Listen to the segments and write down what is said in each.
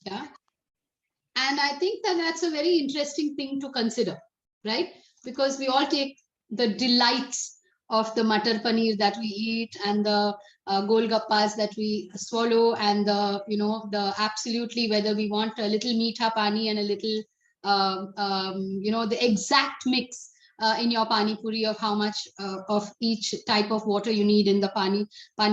Yeah. And I think that that's a very interesting thing to consider, right? Because we all take the delights of the matar paneer that we eat and the golgappas that we swallow and the, the absolutely whether we want a little meetha pani and a little, the exact mix in your pani puri of how much of each type of water you need in the pani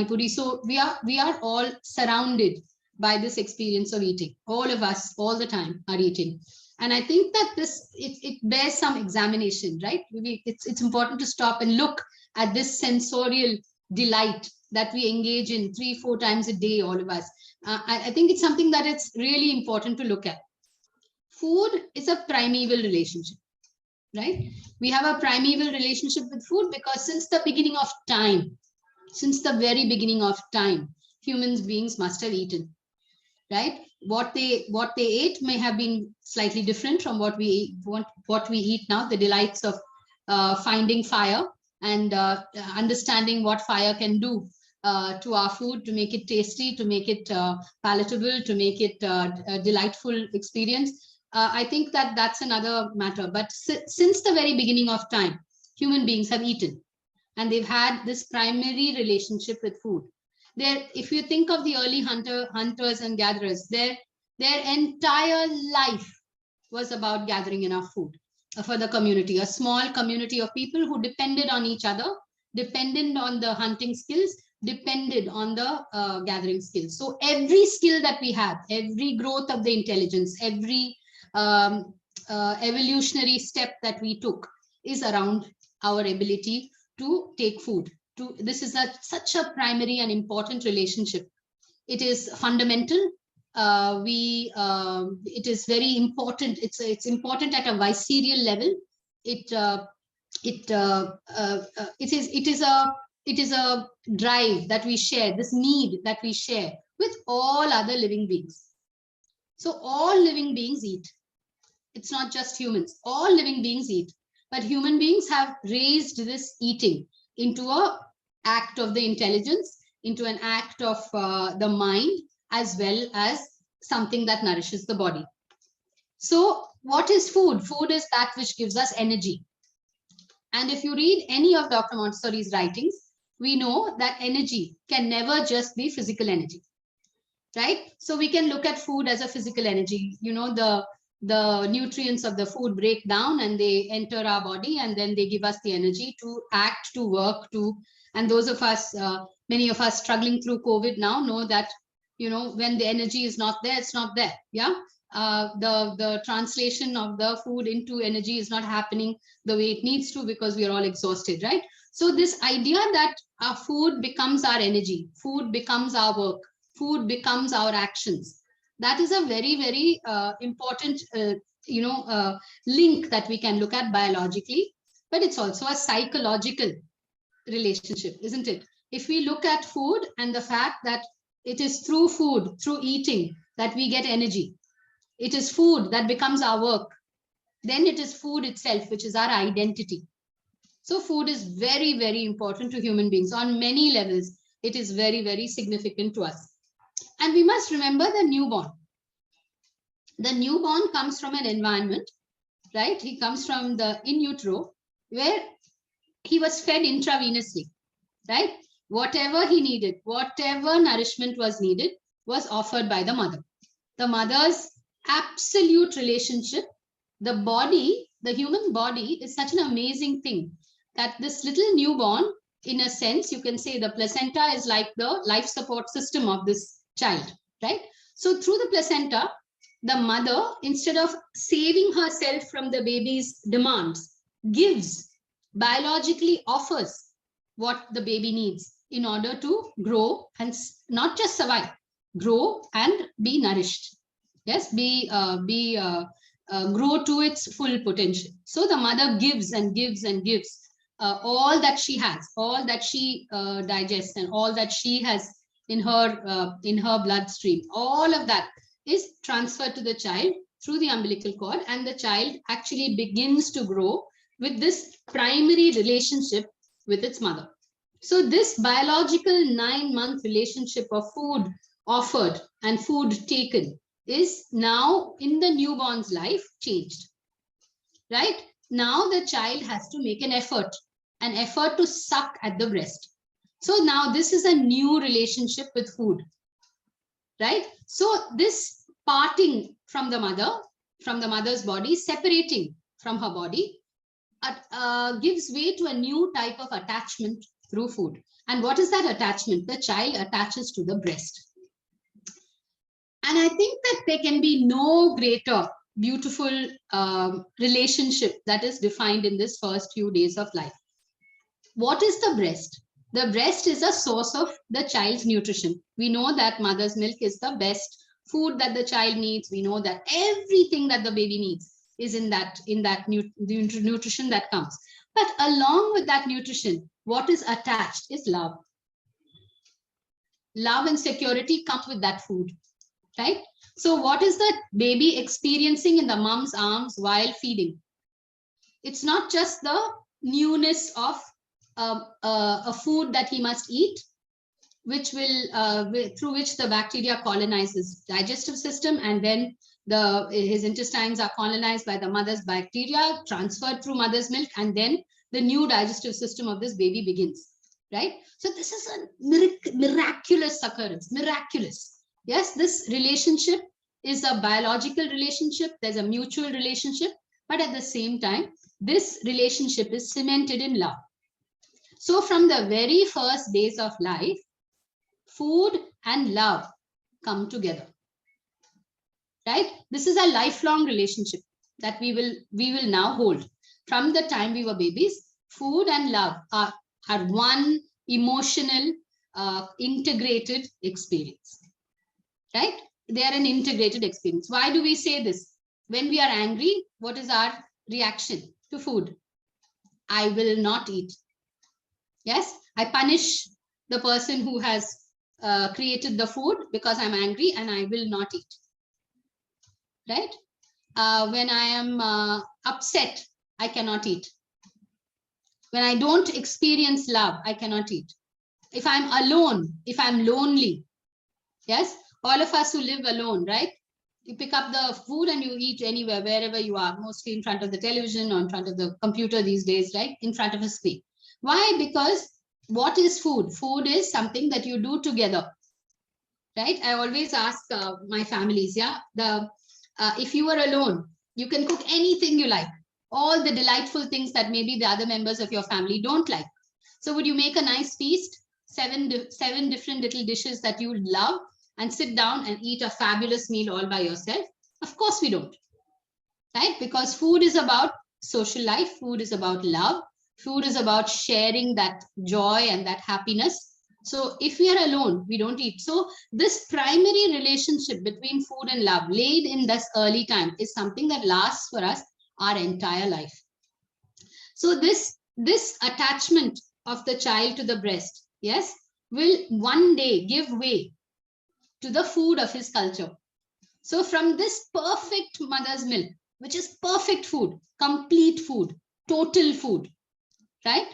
puri. So we are all surrounded by this experience of eating. All of us, all the time, are eating. And I think that it bears some examination, right? It's important to stop and look at this sensorial delight that we engage in 3-4 times a day, all of us. I think it's something that it's really important to look at. Food is a primeval relationship, right? We have a primeval relationship with food because since the beginning of time, since the very beginning of time, human beings must have eaten. Right? What they ate may have been slightly different from what we eat now. The delights of finding fire and understanding what fire can do to our food, to make it tasty, to make it palatable, to make it a delightful experience. I think that that's another matter. But since the very beginning of time, human beings have eaten, and they've had this primary relationship with food. If you think of the early hunters and gatherers, their entire life was about gathering enough food for the community, a small community of people who depended on each other, depended on the hunting skills, depended on the gathering skills. So every skill that we have, every growth of the intelligence, every evolutionary step that we took is around our ability to take food. This is such a primary and important relationship. It is fundamental. It is very important. It's important at a visceral level. It is a drive that we share, this need that we share with all other living beings. So all living beings eat. It's not just humans. All living beings eat. But human beings have raised this eating into an act of the intelligence, into an act of the mind, as well as something that nourishes the body. So what is food? Food is that which gives us energy. And if you read any of Dr. Montessori's writings, we know that energy can never just be physical energy, right? So we can look at food as a physical energy. The nutrients of the food break down and they enter our body, and then they give us the energy to act, to work, and those of us, many of us struggling through COVID now know that, when the energy is not there, it's not there. Yeah. The translation of the food into energy is not happening the way it needs to because we are all exhausted, right? So this idea that our food becomes our energy, food becomes our work, food becomes our actions, that is a very, very important, link that we can look at biologically, but it's also a psychological relationship, isn't it? If we look at food and the fact that it is through food, through eating, that we get energy, it is food that becomes our work, then it is food itself, which is our identity. So food is very, very important to human beings on many levels. It is very, very significant to us. And we must remember the newborn. The newborn comes from an environment, right? He comes from the in utero, where he was fed intravenously, right? Whatever he needed, whatever nourishment was needed, was offered by the mother. The mother's absolute relationship, the body, the human body is such an amazing thing that this little newborn, in a sense, you can say the placenta is like the life support system of this child, right? So through the placenta, the mother, instead of saving herself from the baby's demands, gives, biologically offers what the baby needs in order to grow and not just survive, grow and be nourished. Yes, grow to its full potential. So the mother gives and gives and gives all that she has, all that she digests, and all that she has in her bloodstream. All of that is transferred to the child through the umbilical cord, and the child actually begins to grow with this primary relationship with its mother. So this biological 9-month relationship of food offered and food taken is now in the newborn's life changed, right? Now the child has to make an effort to suck at the breast. So now this is a new relationship with food, right? So this parting from the mother's body, separating from her body, gives way to a new type of attachment through food. And what is that attachment? The child attaches to the breast. And I think that there can be no greater beautiful relationship that is defined in this first few days of life. What is the breast? The breast is a source of the child's nutrition. We know that mother's milk is the best food that the child needs. We know that everything that the baby needs is in that nutrition that comes. But along with that nutrition, what is attached is love. Love and security come with that food, right? So what is the baby experiencing in the mom's arms while feeding? It's not just the newness of a food that he must eat, which will through which the bacteria colonizes digestive system, and then his intestines are colonized by the mother's bacteria, transferred through mother's milk, and then the new digestive system of this baby begins, right? So this is a miraculous occurrence, miraculous. Yes, this relationship is a biological relationship. There's a mutual relationship, but at the same time, this relationship is cemented in love. So from the very first days of life, food and love come together, right? This is a lifelong relationship that we will now hold. From the time we were babies, food and love are one emotional, integrated experience, right? They are an integrated experience. Why do we say this? When we are angry, what is our reaction to food? I will not eat. Yes, I punish the person who has created the food because I'm angry and I will not eat, right? When I am upset, I cannot eat. When I don't experience love, I cannot eat. If I'm alone, if I'm lonely, yes, all of us who live alone, right? You pick up the food and you eat anywhere, wherever you are, mostly in front of the television or in front of the computer these days, right? In front of a screen. Why? Because what is food? Food is something that you do together, right? I always ask my families, yeah, if you were alone, you can cook anything you like, all the delightful things that maybe the other members of your family don't like. So would you make a nice feast, seven different little dishes that you love, and sit down and eat a fabulous meal all by yourself? Of course we don't, right? Because food is about social life, food is about love, food is about sharing that joy and that happiness. So if we are alone, we don't eat. So this primary relationship between food and love laid in this early time is something that lasts for us our entire life. So this attachment of the child to the breast, yes, will one day give way to the food of his culture. So from this perfect mother's milk, which is perfect food, complete food, total food, right,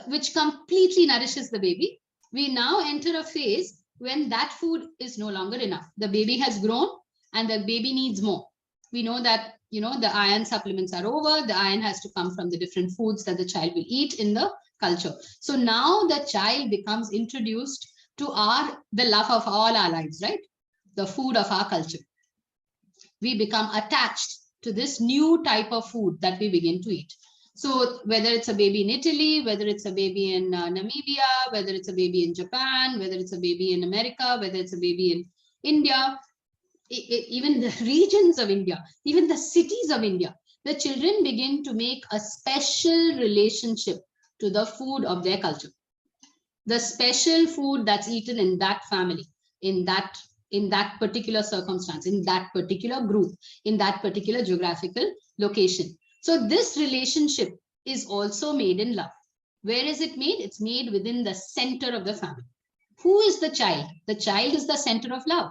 which completely nourishes the baby, we now enter a phase when that food is no longer enough. The baby has grown and the baby needs more. We know that, you know, the iron supplements are over. The iron has to come from the different foods that the child will eat in the culture. So now the child becomes introduced to the love of all our lives, right? The food of our culture. We become attached to this new type of food that we begin to eat. So whether it's a baby in Italy, whether it's a baby in Namibia, whether it's a baby in Japan, whether it's a baby in America, whether it's a baby in India, even the regions of India, even the cities of India, the children begin to make a special relationship to the food of their culture. The special food that's eaten in that family, in that particular circumstance, in that particular group, in that particular geographical location. So this relationship is also made in love. Where is it made? It's made within the center of the family. Who is the child? The child is the center of love.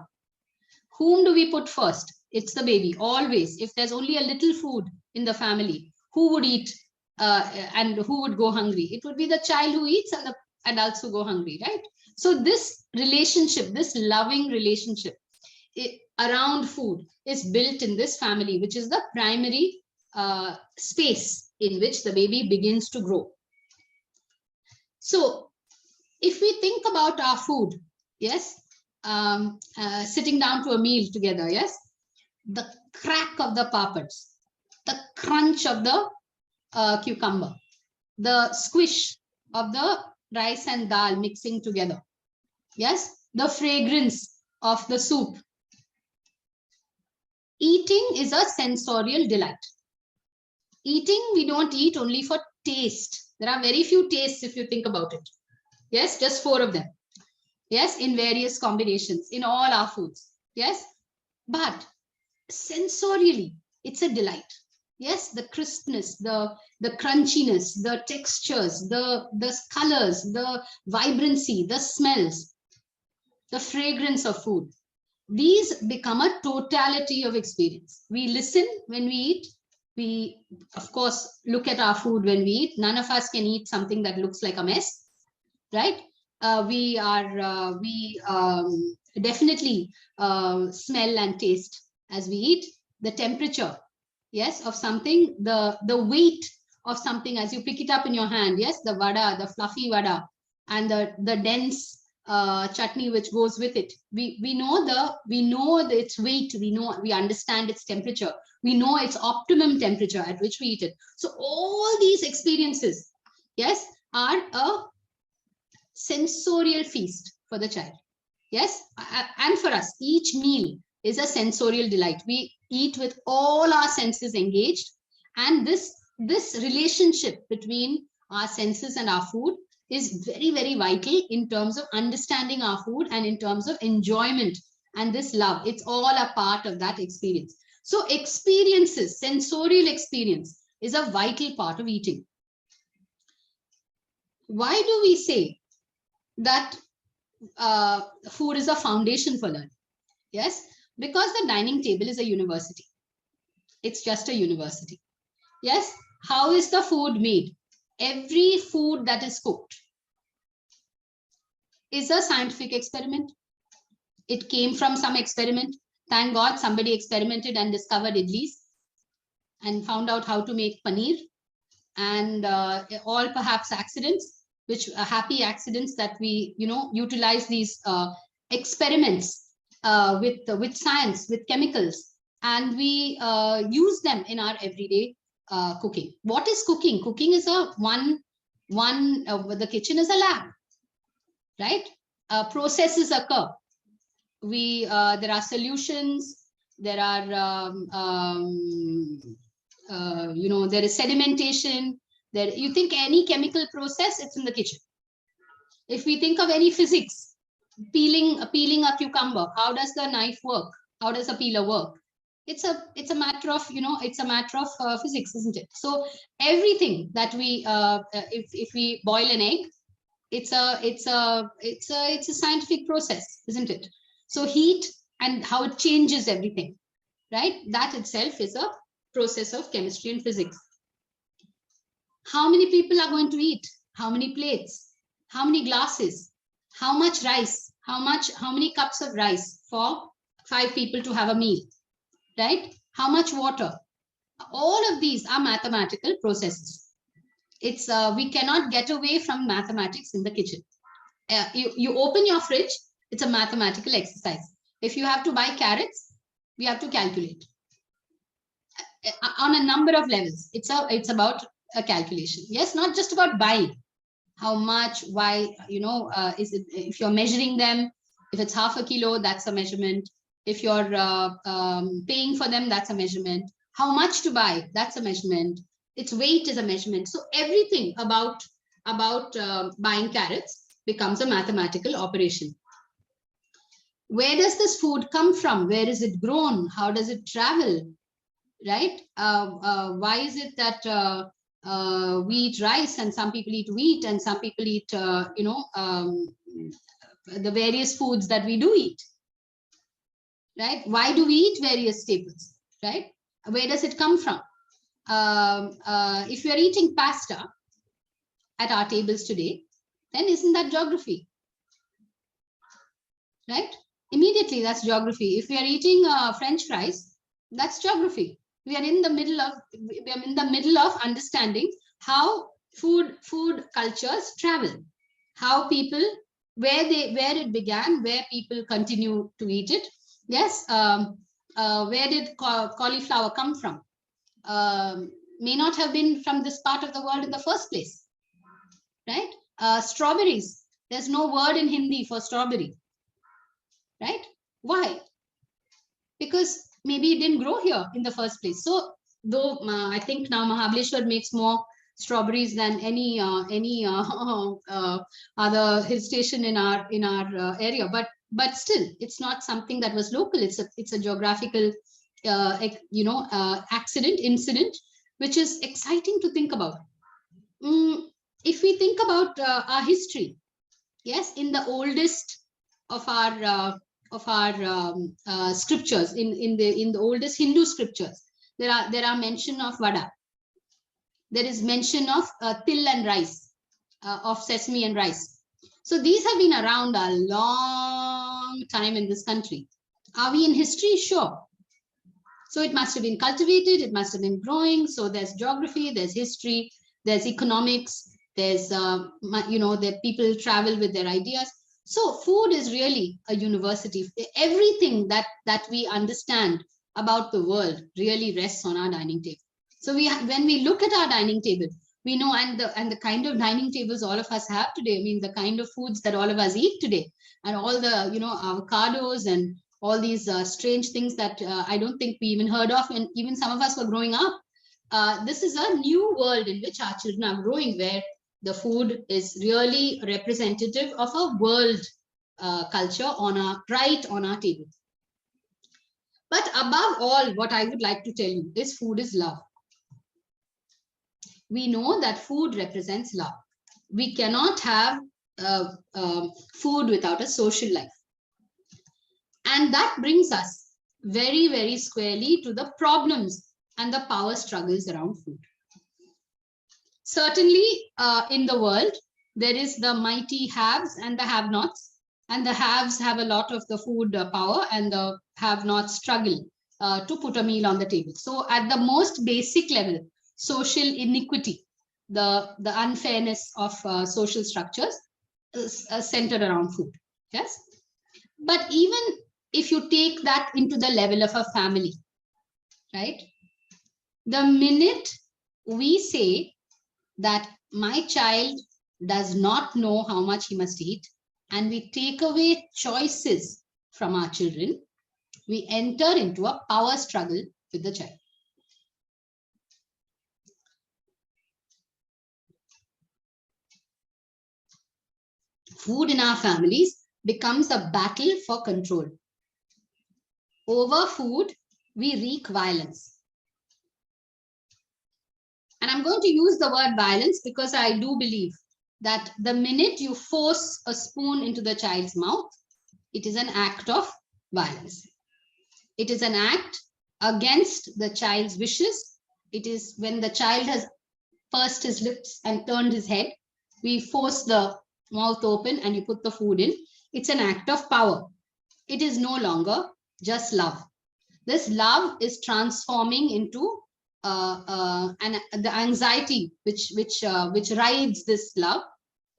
Whom do we put first? It's the baby, always. If there's only a little food in the family, who would eat and who would go hungry? It would be the child who eats and the adults who go hungry, right? So this relationship, this loving relationship, around food is built in this family, which is the primary space in which the baby begins to grow. So if we think about our food, yes, sitting down to a meal together, yes, the crack of the papads, the crunch of the cucumber, the squish of the rice and dal mixing together, yes, the fragrance of the soup. Eating is a sensorial delight. Eating, we don't eat only for taste. There are very few tastes if you think about it. Yes, just 4 of them. Yes, in various combinations in all our foods. Yes, but sensorially, it's a delight. Yes, the crispness, the crunchiness, the textures, the colors, the vibrancy, the smells, the fragrance of food. These become a totality of experience. We listen when we eat. We, of course, look at our food when we eat. None of us can eat something that looks like a mess, right? We definitely smell and taste as we eat. The temperature, yes, of something, the weight of something as you pick it up in your hand, yes, the vada, the fluffy vada, and the dense chutney which goes with it. We know its weight, we understand its temperature, we know its optimum temperature at which we eat it. So all these experiences, yes, are a sensorial feast for the child. Yes, and for us, each meal is a sensorial delight. We eat with all our senses engaged, and this relationship between our senses and our food is very, very vital in terms of understanding our food and in terms of enjoyment and this love. It's all a part of that experience. So experiences, sensorial experience is a vital part of eating. Why do we say that food is a foundation for learning? Yes, because the dining table is a university. It's just a university. Yes, how is the food made? Every food that is cooked is a scientific experiment. It came from some experiment. Thank God somebody experimented and discovered idlis and found out how to make paneer, and all perhaps accidents, which happy accidents that we utilize these experiments with science, with chemicals, and we use them in our everyday cooking. What is cooking? Cooking is the kitchen is a lab, right? Processes occur. There are solutions, there are there is sedimentation. There, you think any chemical process, it's in the kitchen. If we think of any physics, peeling a cucumber, how does the knife work? How does a peeler work? It's a matter of physics, isn't it? So everything that we if we boil an egg, it's a scientific process, isn't it? So heat and how it changes everything, right? That itself is a process of chemistry and physics. How many people are going to eat? How many plates? How many glasses? How much rice? How many cups of rice for 5 people to have a meal, right? How much water? All of these are mathematical processes. It's we cannot get away from mathematics in the kitchen. You open your fridge, it's a mathematical exercise. If you have to buy carrots, we have to calculate on a number of levels. It's about a calculation. Yes, not just about buying. How much, why, is it, if you're measuring them, if it's half a kilo, that's a measurement. If you're paying for them, that's a measurement. How much to buy, that's a measurement. Its weight is a measurement. So everything about buying carrots becomes a mathematical operation. Where does this food come from? Where is it grown? How does it travel? Right? Why is it that we eat rice and some people eat wheat and some people eat, the various foods that we do eat? Right? Why do we eat various staples? Right? Where does it come from? If we are eating pasta at our tables today, then isn't that geography? Right? Immediately, that's geography. If we are eating French fries, that's geography. We are in the middle of understanding how food cultures travel, how people, where it began, where people continue to eat it. Yes, where did cauliflower come from? May not have been from this part of the world in the first place, right? Strawberries. There's no word in Hindi for strawberry, right? Why? Because maybe it didn't grow here in the first place. So though I think now Mahabaleshwar makes more strawberries than any other hill station in our area, but still it's not something that was local. It's a geographical incident, which is exciting to think about. If we think about our history, yes, in the oldest of our scriptures, in the oldest Hindu scriptures, there are mention of vada. There is mention of till and rice, of sesame and rice. So these have been around a long time in this country. Are we in history? Sure. So it must have been cultivated, it must have been growing. So there's geography, there's history, there's economics, there's that people travel with their ideas. So food is really a university. Everything that we understand about the world really rests on our dining table. So when we look at our dining table, we know, and the kind of dining tables all of us have today. I mean, the kind of foods that all of us eat today, and all the avocados and all these strange things that I don't think we even heard of, and even some of us were growing up. This is a new world in which our children are growing, where the food is really representative of a world culture right on our table. But above all, what I would like to tell you is food is love. We know that food represents love. We cannot have food without a social life. And that brings us very, very squarely to the problems and the power struggles around food. Certainly, in the world, there is the mighty haves and the have-nots, and the haves have a lot of the food power, and the have-nots struggle to put a meal on the table. So at the most basic level, social inequity, the unfairness of social structures is centered around food. Yes, but even if you take that into the level of a family, right? The minute we say that my child does not know how much he must eat, and we take away choices from our children, we enter into a power struggle with the child. Food in our families becomes a battle for control. Over food, we wreak violence. And I'm going to use the word violence because I do believe that the minute you force a spoon into the child's mouth, it is an act of violence. It is an act against the child's wishes. It is when the child has pursed his lips and turned his head, we force the mouth open and you put the food in. It's an act of power. It is no longer just love. This love is transforming into and the anxiety which rides this love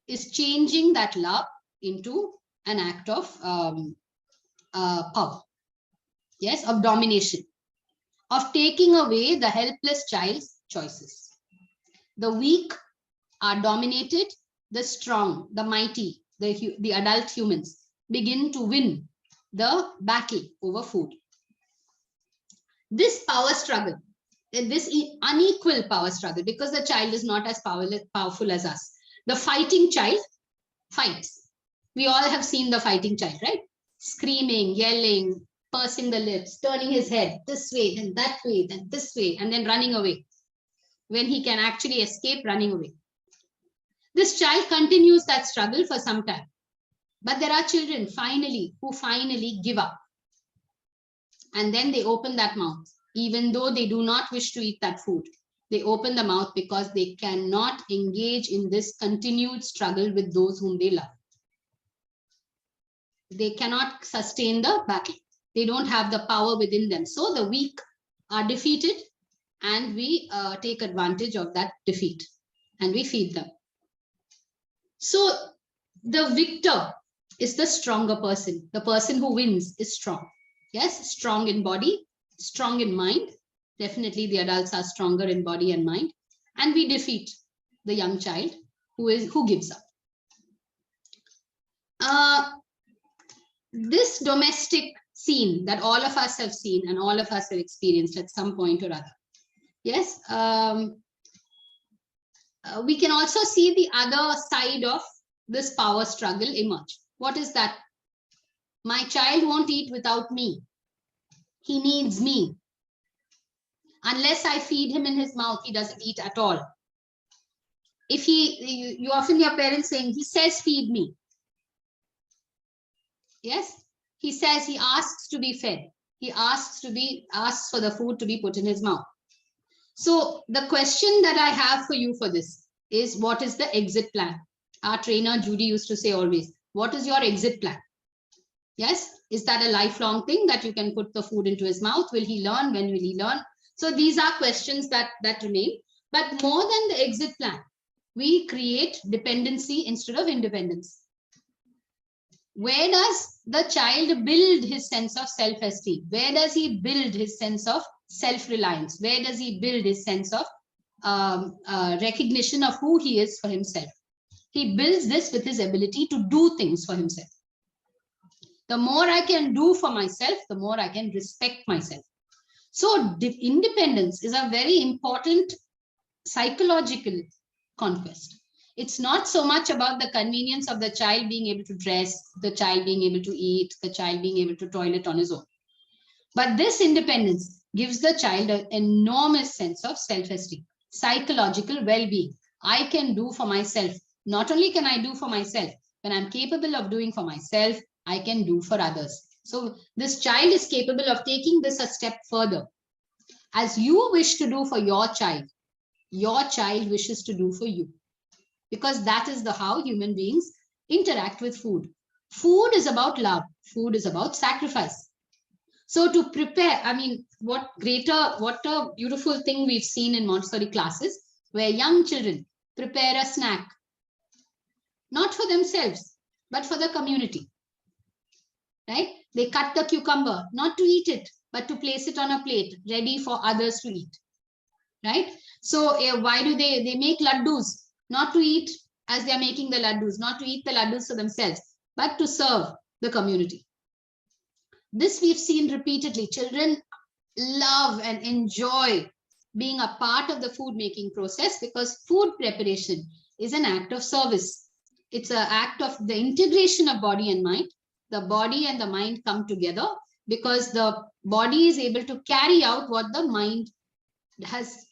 is changing that love into an act of power. Yes, of domination, of taking away the helpless child's choices. The weak are dominated, the strong, the mighty, the adult humans begin to win the battle over food. This power struggle, this unequal power struggle, because the child is not as powerful as us. The fighting child fights. We all have seen the fighting child, right? Screaming, yelling, pursing the lips, turning his head this way, then that way, then this way, and then running away. When he can actually escape, running away. This child continues that struggle for some time. But there are children who finally give up. And then they open that mouth, even though they do not wish to eat that food. They open the mouth because they cannot engage in this continued struggle with those whom they love. They cannot sustain the battle. They don't have the power within them. So the weak are defeated, and we take advantage of that defeat and we feed them. So the victor is the stronger person. The person who wins is strong. Yes, strong in body, strong in mind. Definitely the adults are stronger in body and mind. And we defeat the young child who gives up. This domestic scene that all of us have seen and all of us have experienced at some point or other. Yes, we can also see the other side of this power struggle emerge. What is that? My child won't eat without me. He needs me. Unless I feed him in his mouth, he doesn't eat at all. If you often hear parents saying, he says, feed me. Yes, he says, he asks to be fed. He asks for the food to be put in his mouth. So the question that I have for you for this is, what is the exit plan? Our trainer Judy used to say always, what is your exit plan? Yes, is that a lifelong thing that you can put the food into his mouth? Will he learn? When will he learn? So these are questions that remain. But more than the exit plan, we create dependency instead of independence. Where does the child build his sense of self-esteem? Where does he build his sense of self-reliance? Where does he build his sense of recognition of who he is for himself? He builds this with his ability to do things for himself. The more I can do for myself, the more I can respect myself. So independence is a very important psychological conquest. It's not so much about the convenience of the child being able to dress, the child being able to eat, the child being able to toilet on his own. But this independence gives the child an enormous sense of self-esteem, psychological well-being. I can do for myself. Not only can I do for myself, when I'm capable of doing for myself, I can do for others. So this child is capable of taking this a step further. As you wish to do for your child wishes to do for you. Because that is how human beings interact with food. Food is about love. Food is about sacrifice. So to prepare, I mean, what a beautiful thing we've seen in Montessori classes, where young children prepare a snack, not for themselves, but for the community. Right? They cut the cucumber, not to eat it, but to place it on a plate, ready for others to eat. Right? So why do they make laddus? Not to eat as they are making the laddus, not to eat the laddus for themselves, but to serve the community. This we've seen repeatedly. Children love and enjoy being a part of the food making process, because food preparation is an act of service. It's an act of the integration of body and mind. The body and the mind come together because the body is able to carry out what the mind has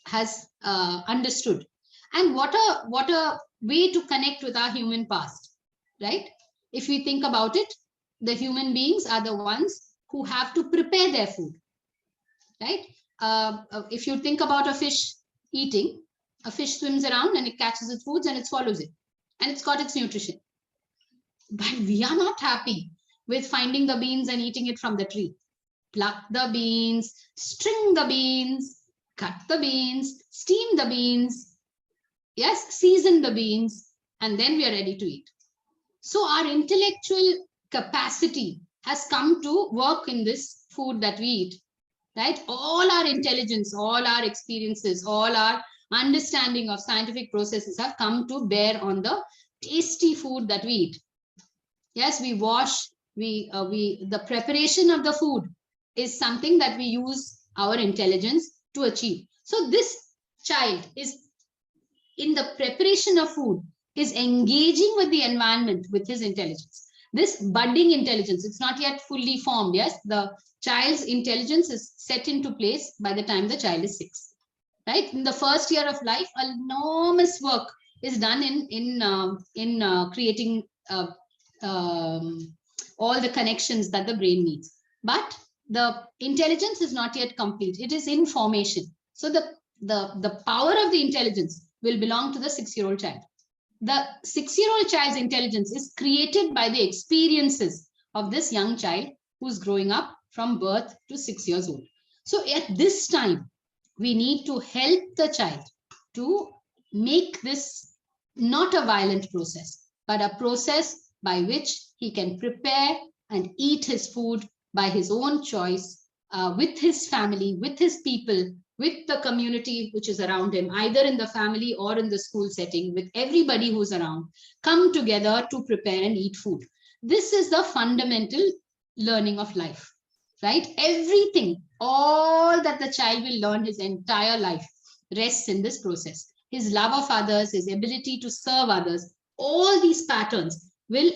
understood. And what a way to connect with our human past, right? If we think about it, the human beings are the ones who have to prepare their food, right? If you think about a fish eating, a fish swims around and it catches its foods and it swallows it, and it's got its nutrition. But we are not happy with finding the beans and eating it from the tree. Pluck the beans, string the beans, cut the beans, steam the beans, yes, season the beans, and then we are ready to eat. So our intellectual capacity has come to work in this food that we eat, right? All our intelligence, all our experiences, all our understanding of scientific processes have come to bear on the tasty food that we eat. Yes, we wash, the preparation of the food is something that we use our intelligence to achieve. So this child is, in the preparation of food, is engaging with the environment with his intelligence. This budding intelligence, it's not yet fully formed. Yes, the child's intelligence is set into place by the time the child is 6. Right? In the first year of life, enormous work is done in creating all the connections that the brain needs. But the intelligence is not yet complete. It is in formation. So the power of the intelligence will belong to the 6-year-old child. The 6-year-old child's intelligence is created by the experiences of this young child who's growing up from birth to 6 years old. So at this time, we need to help the child to make this not a violent process, but a process by which he can prepare and eat his food by his own choice, with his family, with his people, with the community which is around him, either in the family or in the school setting, with everybody who's around, come together to prepare and eat food. This is the fundamental learning of life, right? Everything, all that the child will learn his entire life rests in this process. His love of others, his ability to serve others, all these patterns will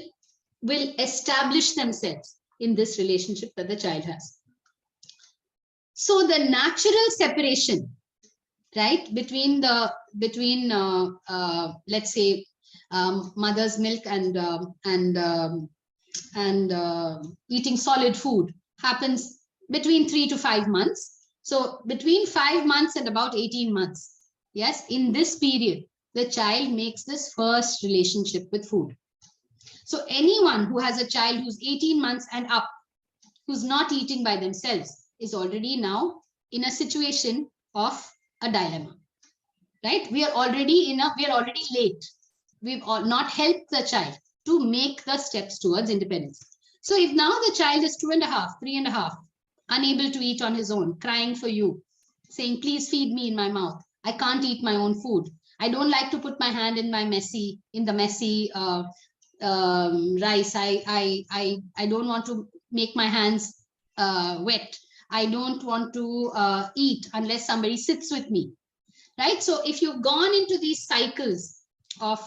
establish themselves in this relationship that the child has. So the natural separation, right, between let's say mother's milk and eating solid food happens between 3 to 5 months. So between 5 months and about 18 months, yes, in this period, the child makes this first relationship with food. So anyone who has a child who's 18 months and up, who's not eating by themselves, is already now in a situation of a dilemma, right? We are already late. We've not helped the child to make the steps towards independence. So if now the child is 2.5, 3.5, unable to eat on his own, crying for you, saying, please feed me in my mouth. I can't eat my own food. I don't like to put my hand in the messy rice. I don't want to make my hands wet. I don't want to eat unless somebody sits with me, right? So if you've gone into these cycles of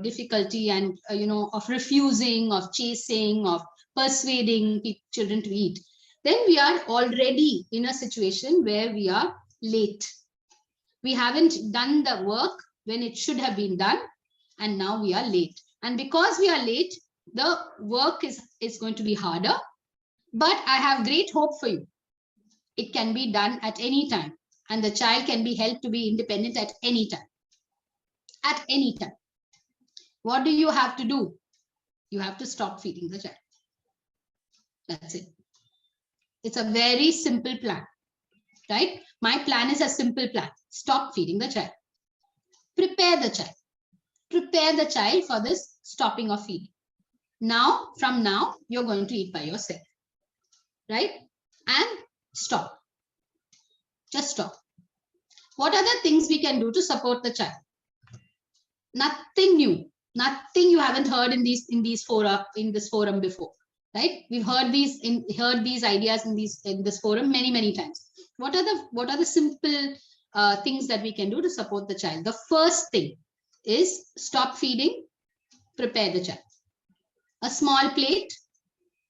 difficulty and of refusing, of chasing, of persuading children to eat, then we are already in a situation where we are late. We haven't done the work when it should have been done, and now we are late. And because we are late, the work is going to be harder. But I have great hope for you. It can be done at any time, and the child can be helped to be independent at any time. At any time. What do you have to do? You have to stop feeding the child. That's it. It's a very simple plan, right? My plan is a simple plan. Stop feeding the child. Prepare the child. Prepare the child for this stopping of feeding. Now, from now, you're going to eat by yourself, right? And stop. Just stop. What are the things we can do to support the child? Nothing new. Nothing you haven't heard in this forum before, right? We've heard these ideas in this forum many times. What are the simple things that we can do to support the child? The first thing is stop feeding, prepare the child. A small plate,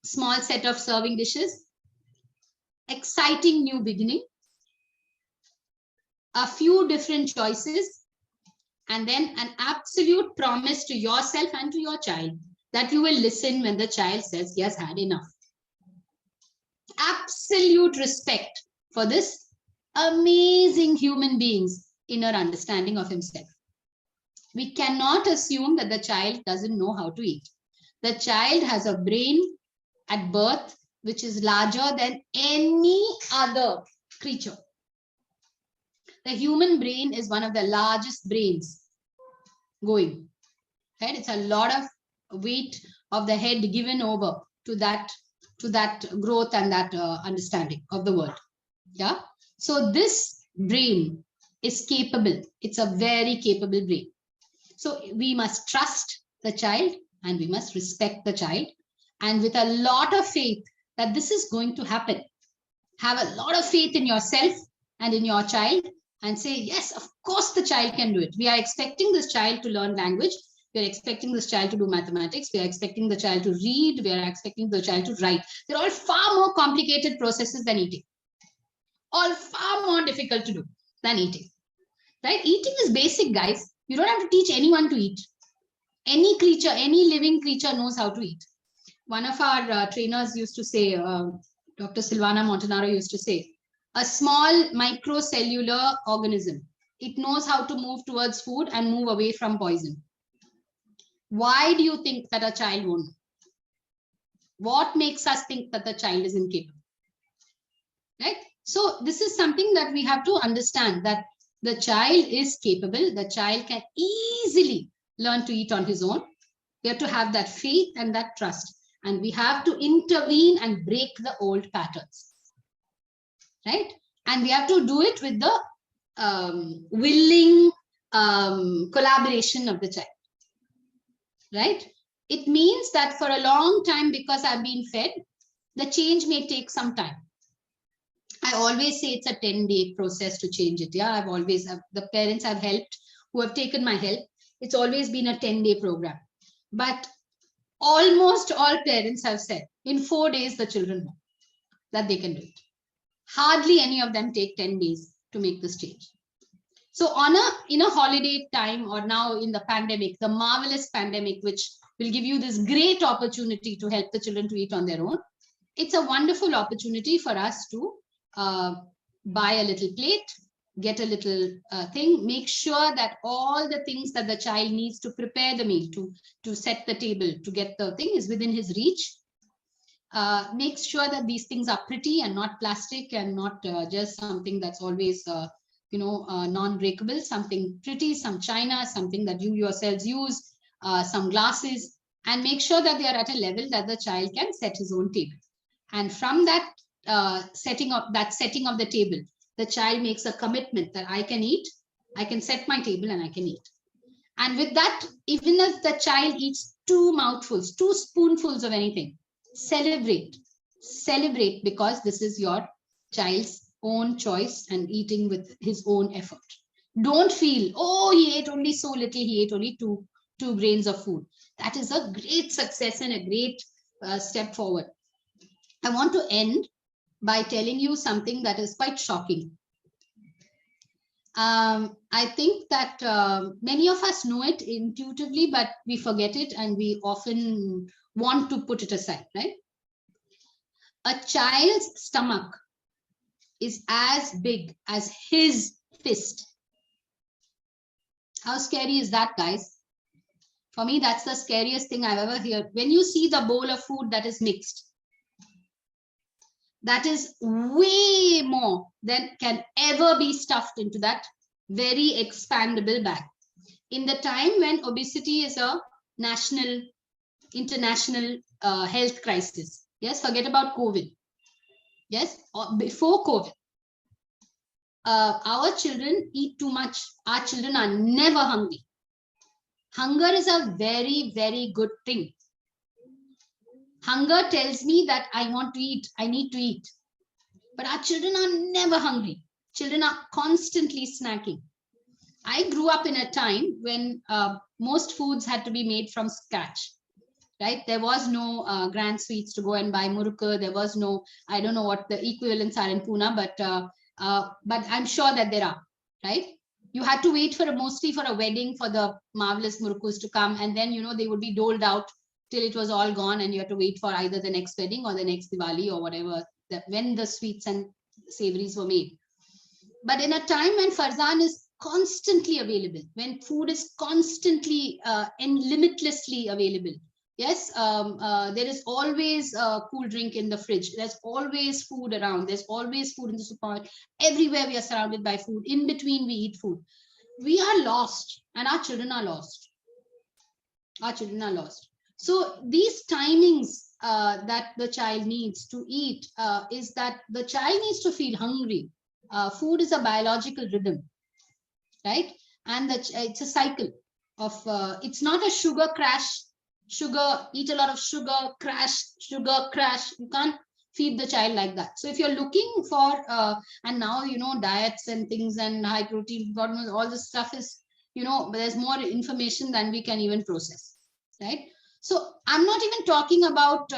small set of serving dishes, exciting new beginning, a few different choices, and then an absolute promise to yourself and to your child that you will listen when the child says he has had enough. Absolute respect for this amazing human being's inner understanding of himself. We cannot assume that the child doesn't know how to eat. The child has a brain at birth which is larger than any other creature. The human brain is one of the largest brains going. Right? It's a lot of weight of the head given over to that growth and that understanding of the world. Yeah. So this brain is capable. It's a very capable brain. So we must trust the child and we must respect the child, and with a lot of faith that this is going to happen. Have a lot of faith in yourself and in your child, and say, yes, of course the child can do it. We are expecting this child to learn language. We are expecting this child to do mathematics. We are expecting the child to read. We are expecting the child to write. They're all far more complicated processes than eating. All far more difficult to do than eating. Right? Eating is basic, guys. You don't have to teach anyone to eat. Any creature, any living creature knows how to eat. One of our trainers used to say, Dr. Silvana Montanaro used to say, a small microcellular organism. It knows how to move towards food and move away from poison. Why do you think that a child won't? What makes us think that the child is incapable? Right? So this is something that we have to understand, that the child is capable. The child can easily learn to eat on his own. We have to have that faith and that trust. And we have to intervene and break the old patterns. Right? And we have to do it with the willing collaboration of the child. Right? It means that for a long time, because I've been fed, the change may take some time. I always say it's a 10-day process to change it. Yeah, the parents I've helped who have taken my help, it's always been a 10-day program. But almost all parents have said in 4 days, the children know that they can do it. Hardly any of them take 10 days to make this change. So in a holiday time, or now in the pandemic, the marvelous pandemic, which will give you this great opportunity to help the children to eat on their own, it's a wonderful opportunity for us to buy a little plate, get a little thing, make sure that all the things that the child needs to prepare the meal, to set the table, to get the thing is within his reach. Make sure that these things are pretty and not plastic, and not just something that's always non-breakable, something pretty, some china, something that you yourselves use, some glasses, and make sure that they are at a level that the child can set his own table. And from that setting of the table, the child makes a commitment that I can eat, I can set my table, and I can eat. And with that, even if the child eats 2 mouthfuls, 2 spoonfuls of anything, celebrate, because this is your child's own choice and eating with his own effort. Don't feel, oh, he ate only so little, he ate only two grains of food. That is a great success and a great step forward. I want to end by telling you something that is quite shocking. I think that many of us know it intuitively, but we forget it, and we often want to put it aside, right? A child's stomach is as big as his fist. How scary is that, guys? For me, that's the scariest thing I've ever heard. When you see the bowl of food that is mixed, that is way more than can ever be stuffed into that very expandable bag. In the time when obesity is a national, international health crisis, yes, forget about COVID, yes, or before COVID, our children eat too much. Our children are never hungry. Hunger is a very, very good thing. Hunger tells me that I want to eat, I need to eat. But our children are never hungry. Children are constantly snacking. I grew up in a time when most foods had to be made from scratch, right? There was no grand sweets to go and buy murukku. There was no, I don't know what the equivalents are in Pune, but I'm sure that there are, right? You had to wait mostly for a wedding for the marvelous murukkus to come, and then they would be doled out till it was all gone, and you had to wait for either the next wedding or the next Diwali or whatever, when the sweets and savories were made. But in a time when Farzan is constantly available, when food is constantly and limitlessly available, yes, there is always a cool drink in the fridge, there's always food around, there's always food in the supermarket, everywhere we are surrounded by food, in between we eat food. We are lost, and our children are lost. So these timings that the child needs to eat is that the child needs to feel hungry. Food is a biological rhythm, right? And it's a cycle of, it's not a sugar crash, eat a lot of sugar crash. You can't feed the child like that. So if you're looking for, and now, diets and things and high protein, God knows, all this stuff is, there's more information than we can even process, right? So I'm not even talking about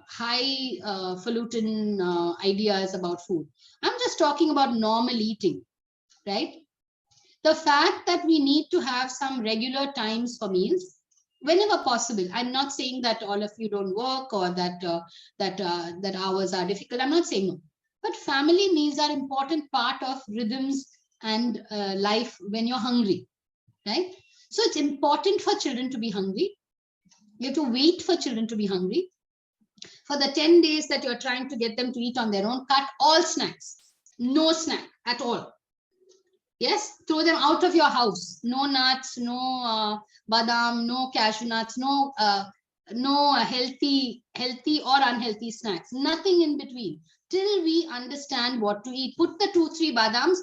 highfalutin ideas about food. I'm just talking about normal eating, right? The fact that we need to have some regular times for meals, whenever possible. I'm not saying that all of you don't work, or that hours are difficult. I'm not saying no. But family meals are important part of rhythms and life when you're hungry, right? So it's important for children to be hungry. You have to wait for children to be hungry. For the 10 days that you're trying to get them to eat on their own, cut all snacks. No snack at all. Yes, throw them out of your house. No nuts, no badam, no cashew nuts, no healthy or unhealthy snacks. Nothing in between. Till we understand what to eat. Put the 2-3 badams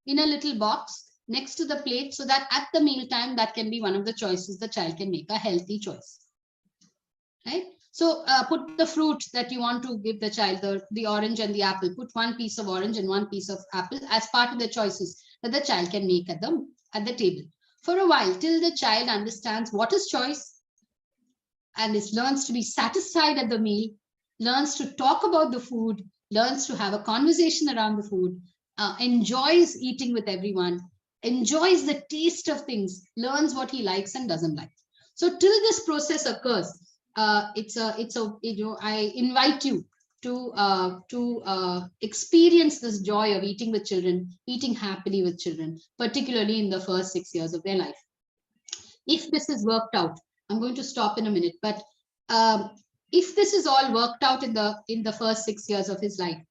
in a little box next to the plate, so that at the meal time, that can be one of the choices the child can make, a healthy choice. Right? So put the fruit that you want to give the child, the orange and the apple. Put one piece of orange and one piece of apple as part of the choices that the child can make at the table. For a while, till the child understands what is choice and learns to be satisfied at the meal, learns to talk about the food, learns to have a conversation around the food, enjoys eating with everyone, enjoys the taste of things, learns what he likes and doesn't like. So till this process occurs, I invite you to experience this joy of eating with children, eating happily with children, particularly in the first 6 years of their life. If this is worked out, I'm going to stop in a minute, but if this is all worked out in the first 6 years of his life,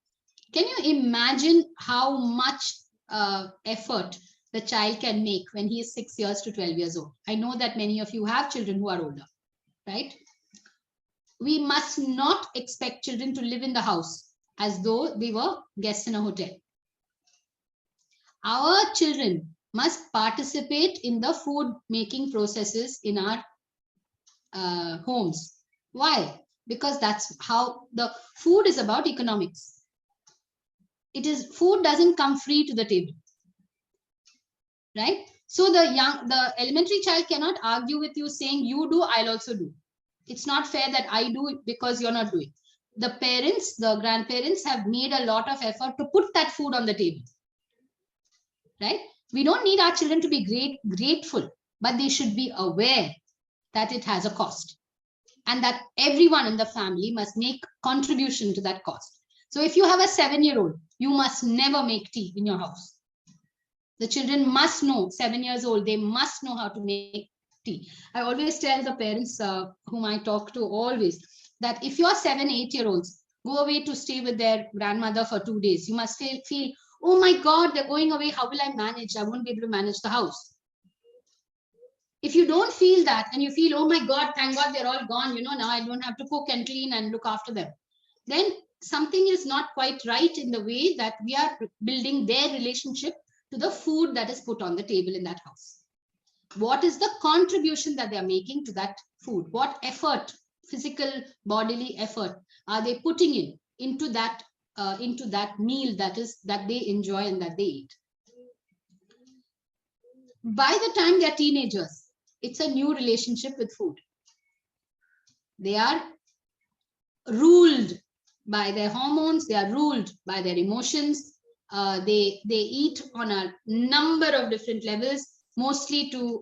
can you imagine how much effort the child can make when he is 6 years to 12 years old? I know that many of you have children who are older, right? We must not expect children to live in the house as though they were guests in a hotel. Our children must participate in the food making processes in our homes. Why? Because that's how the food is about economics. Food doesn't come free to the table, right? So the elementary child cannot argue with you saying, you do, I'll also do. It's not fair that I do it because you're not doing. The parents, the grandparents have made a lot of effort to put that food on the table, right? We don't need our children to be grateful, but they should be aware that it has a cost and that everyone in the family must make contribution to that cost. So if you have a 7-year-old, you must never make tea in your house. The children must know, 7 years old, they must know how to make tea. I always tell the parents whom I talk to always that if your 7-8-year-olds go away to stay with their grandmother for 2 days, you must feel, oh my God, they're going away. How will I manage? I won't be able to manage the house. If you don't feel that and you feel, oh my God, thank God they're all gone, now I don't have to cook and clean and look after them, then something is not quite right in the way that we are building their relationship to the food that is put on the table in that house. What is the contribution that they are making to that food? What effort, physical, bodily effort are they putting into that meal that they enjoy and that they eat? By the time they're teenagers, it's a new relationship with food. They are ruled by their hormones. They are ruled by their emotions. They eat on a number of different levels, mostly to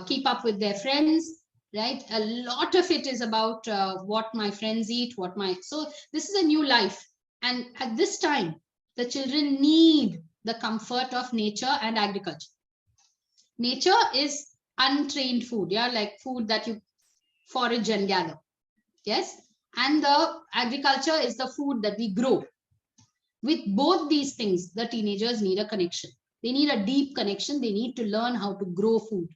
keep up with their friends, right? A lot of it is about what my friends eat, so this is a new life. And at this time, the children need the comfort of nature and agriculture. Nature is untrained food, like food that you forage and gather, yes? And the agriculture is the food that we grow. With both these things, the teenagers need a connection. They need a deep connection. They need to learn how to grow food.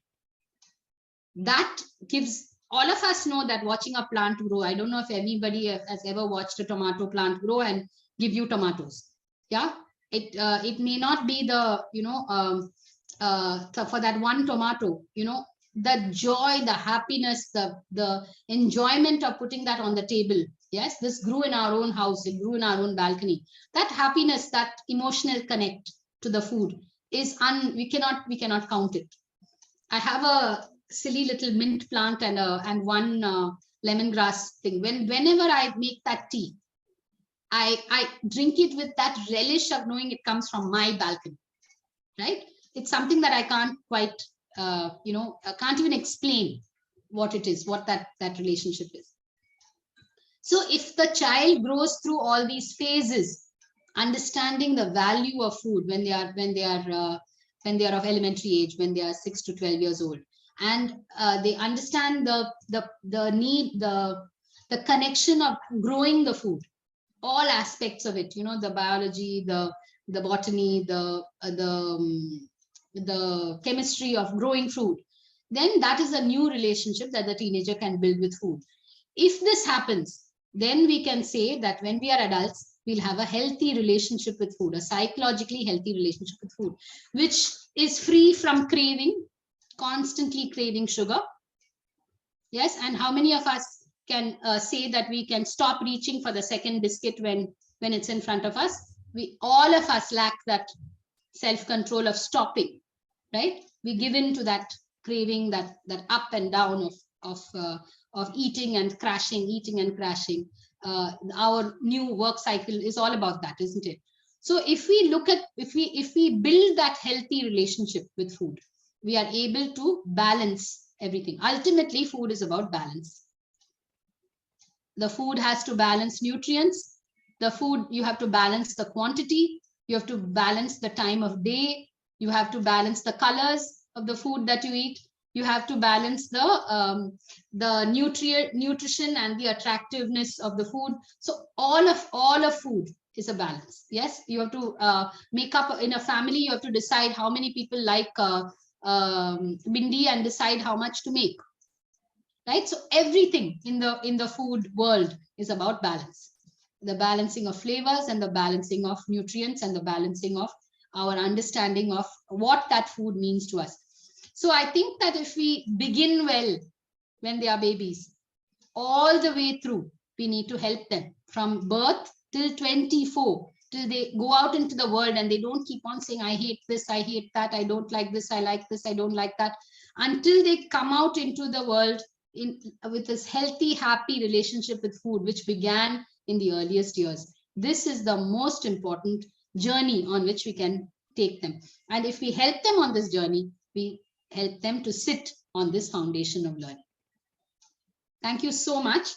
That gives, all of us know that watching a plant grow, I don't know if anybody has ever watched a tomato plant grow and give you tomatoes. Yeah, it may not be the, for that one tomato, the joy, the happiness, the enjoyment of putting that on the table. Yes, this grew in our own house, it grew in our own balcony. That happiness, that emotional connect to the food is we cannot count it. I have a silly little mint plant and one lemongrass thing. Whenever I make that tea, I drink it with that relish of knowing it comes from my balcony, right? It's something that I can't quite, I can't even explain what it is, what that relationship is. So if the child grows through all these phases, understanding the value of food when they are of elementary age, when they are 6 to 12 years old, and they understand the need, the connection of growing the food, all aspects of it, you know, the biology, the botany, the chemistry of growing food, then that is a new relationship that the teenager can build with food. If this happens, then we can say that when we are adults, we'll have a healthy relationship with food, a psychologically healthy relationship with food, which is free from craving, constantly craving sugar. Yes, and how many of us can say that we can stop reaching for the second biscuit when it's in front of us? We, all of us, lack that self-control of stopping, right? We give in to that craving, that up and down of eating and crashing, eating and crashing. Our new work cycle is all about that, isn't it? So if we look at, if we build that healthy relationship with food, we are able to balance everything. Ultimately, food is about balance. The food has to balance nutrients. The food, you have to balance the quantity. You have to balance the time of day. You have to balance the colors of the food that you eat. You have to balance the nutrition and the attractiveness of the food. So all of food is a balance. Yes, you have to make up in a family. You have to decide how many people like bindi and decide how much to make. Right, so everything in the food world is about balance, the balancing of flavors and the balancing of nutrients and the balancing of our understanding of what that food means to us. So I think that if we begin well when they are babies, all the way through, we need to help them from birth till 24, till they go out into the world and they don't keep on saying, I hate this, I hate that, I don't like this, I like this, I don't like that, until they come out into the world with this healthy, happy relationship with food, which began in the earliest years. This is the most important journey on which we can take them. And if we help them on this journey, we help them to sit on this foundation of learning. Thank you so much.